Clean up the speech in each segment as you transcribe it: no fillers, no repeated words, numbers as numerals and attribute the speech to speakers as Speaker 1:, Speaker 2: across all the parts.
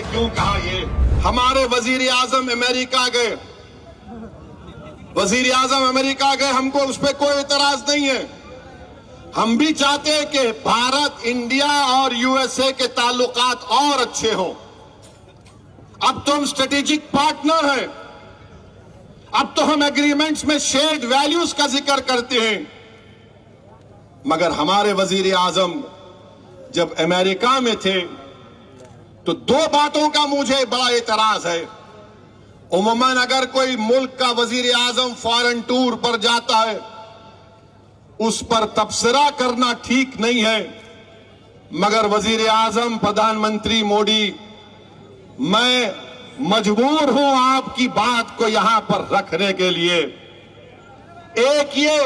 Speaker 1: क्यों कहा ये? हमारे वजीर आजम अमेरिका गए, वजीर आजम अमेरिका गए, हमको उस पर कोई इतराज नहीं है। हम भी चाहते हैं कि भारत, इंडिया और यूएसए के ताल्लुकात और अच्छे हों। अब तो हम स्ट्रेटेजिक पार्टनर हैं, अब तो हम एग्रीमेंट्स में शेयर्ड वैल्यूज का जिक्र करते हैं। मगर हमारे वजीर आजम जब अमेरिका में थे तो दो बातों का मुझे बड़ा एतराज है। उमूमन अगर कोई मुल्क का वजीर आजम फॉरेन टूर पर जाता है, उस पर तबसरा करना ठीक नहीं है। मगर वजीर आजम प्रधानमंत्री मोदी, मैं मजबूर हूं आपकी बात को यहां पर रखने के लिए। एक ये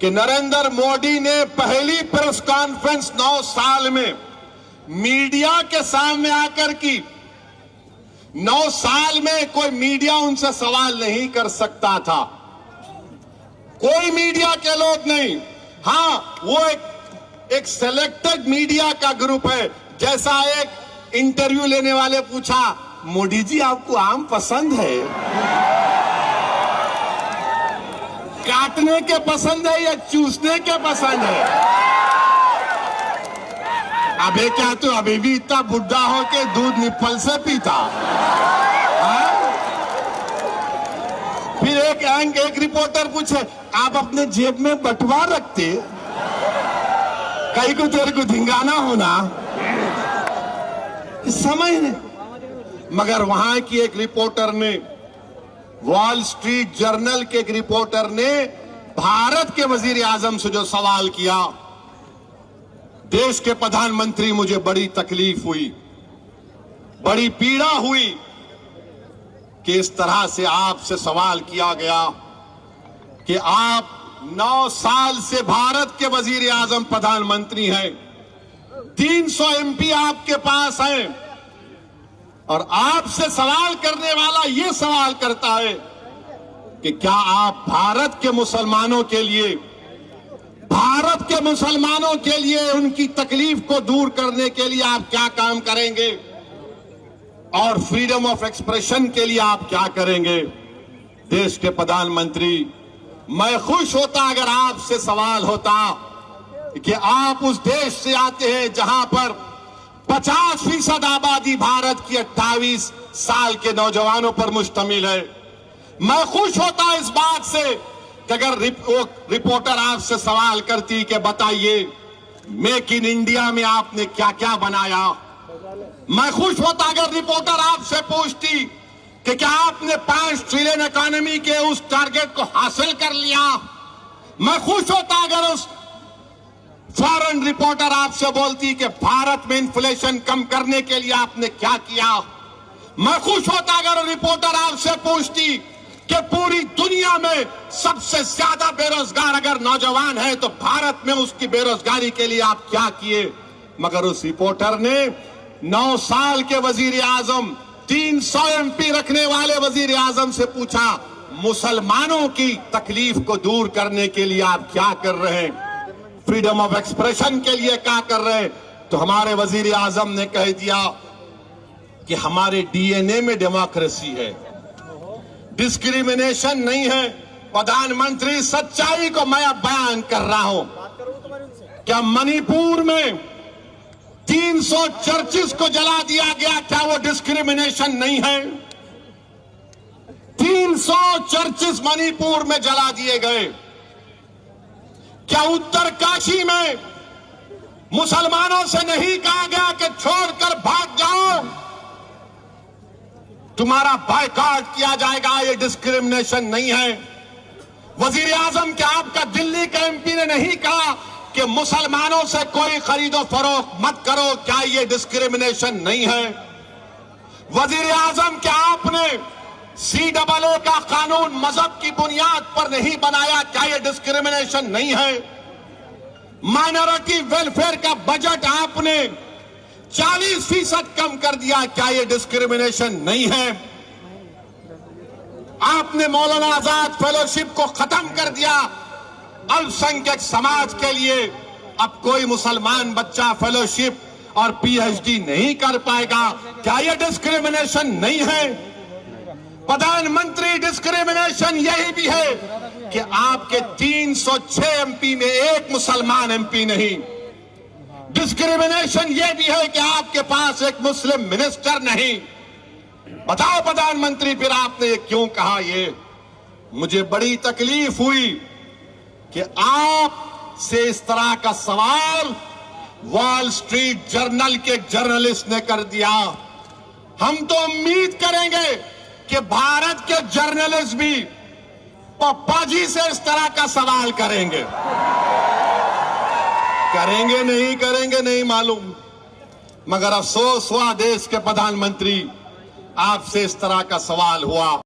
Speaker 1: कि नरेंद्र मोदी ने पहली प्रेस कॉन्फ्रेंस 9 साल में मीडिया के सामने आकर की। 9 साल में कोई मीडिया उनसे सवाल नहीं कर सकता था, कोई मीडिया के लोग नहीं। हां, वो एक सिलेक्टेड मीडिया का ग्रुप है। जैसा एक इंटरव्यू लेने वाले पूछा, मोदी जी आपको आम पसंद है? काटने के पसंद है या चूसने के पसंद है? अबे क्या तू अभी भी इतना बुढ़ा हो के दूध निप्पल से पीता? फिर एक रिपोर्टर पूछे, आप अपने जेब में बटुआ रखते? कहीं को तेरे को धिंगाना होना समझ नहीं। मगर वहां की एक रिपोर्टर ने, वॉल स्ट्रीट जर्नल के एक रिपोर्टर ने भारत के वजीर आजम से जो सवाल किया, देश के प्रधानमंत्री, मुझे बड़ी तकलीफ हुई, बड़ी पीड़ा हुई कि इस तरह से आपसे सवाल किया गया कि आप 9 साल से भारत के वजीर आजम प्रधानमंत्री हैं, 300 एमपी आपके पास हैं, और आपसे सवाल करने वाला ये सवाल करता है कि क्या आप भारत के मुसलमानों के लिए, भारत के मुसलमानों के लिए उनकी तकलीफ को दूर करने के लिए आप क्या काम करेंगे, और फ्रीडम ऑफ एक्सप्रेशन के लिए आप क्या करेंगे? देश के प्रधानमंत्री, मैं खुश होता अगर आपसे सवाल होता कि आप उस देश से आते हैं जहां पर 50% आबादी भारत की 28 साल के नौजवानों पर मुश्तमिल है। मैं खुश होता इस बात से कि अगर रिपोर्टर आपसे सवाल करती कि बताइए मेक इन इंडिया में आपने क्या क्या बनाया। मैं खुश होता अगर रिपोर्टर आपसे पूछती कि क्या आपने 5 ट्रिलियन इकोनॉमी के उस टारगेट को हासिल कर लिया। मैं खुश होता अगर उस फॉरेन रिपोर्टर आपसे बोलती कि भारत में इन्फ्लेशन कम करने के लिए आपने क्या किया। मैं खुश होता अगर रिपोर्टर आपसे पूछती कि पूरी दुनिया में सबसे ज्यादा बेरोजगार अगर नौजवान है तो भारत में उसकी बेरोजगारी के लिए आप क्या किए। मगर उस रिपोर्टर ने 9 साल के वजीर आजम, 300 एमपी रखने वाले वजीर आजम से पूछा, मुसलमानों की तकलीफ को दूर करने के लिए आप क्या कर रहे हैं, फ्रीडम ऑफ एक्सप्रेशन के लिए क्या कर रहे हैं। तो हमारे वजीर आजम ने कह दिया कि हमारे डीएनए में डेमोक्रेसी है, डिस्क्रिमिनेशन नहीं है। प्रधानमंत्री, सच्चाई को मैं अब बयान कर रहा हूं। क्या मणिपुर में 300 चर्चिस को जला दिया गया, क्या वो डिस्क्रिमिनेशन नहीं है? 300 चर्चिस मणिपुर में जला दिए गए। क्या उत्तरकाशी में मुसलमानों से नहीं कहा गया कि छोड़कर भाग जाओ, तुम्हारा बायकॉट किया जाएगा? ये डिस्क्रिमिनेशन नहीं है। वजीर आजम, क्या आपका दिल्ली का एमपी ने नहीं कहा कि मुसलमानों से कोई खरीदो फरोख्त मत करो, क्या ये डिस्क्रिमिनेशन नहीं है? वजीर आजम, क्या आपने CAA का कानून मजहब की बुनियाद पर नहीं बनाया, क्या ये डिस्क्रिमिनेशन नहीं है? माइनॉरिटी वेलफेयर का बजट आपने 40% कम कर दिया, क्या ये डिस्क्रिमिनेशन नहीं है? आपने मौलाना आजाद फेलोशिप को खत्म कर दिया अल्पसंख्यक समाज के लिए। अब कोई मुसलमान बच्चा फेलोशिप और पीएचडी नहीं कर पाएगा, क्या यह डिस्क्रिमिनेशन नहीं है? प्रधानमंत्री, डिस्क्रिमिनेशन यही भी है कि आपके 306 एमपी में एक मुसलमान एमपी नहीं। डिस्क्रिमिनेशन यह भी है कि आपके पास एक मुस्लिम मिनिस्टर नहीं। बताओ प्रधानमंत्री, फिर आपने क्यों कहा? ये मुझे बड़ी तकलीफ हुई कि आप से इस तरह का सवाल वॉल स्ट्रीट जर्नल के जर्नलिस्ट ने कर दिया। हम तो उम्मीद करेंगे कि भारत के जर्नलिस्ट भी पप्पा जी से इस तरह का सवाल करेंगे। करेंगे नहीं मालूम, मगर अफसोस हुआ देश के प्रधानमंत्री, आपसे इस तरह का सवाल हुआ।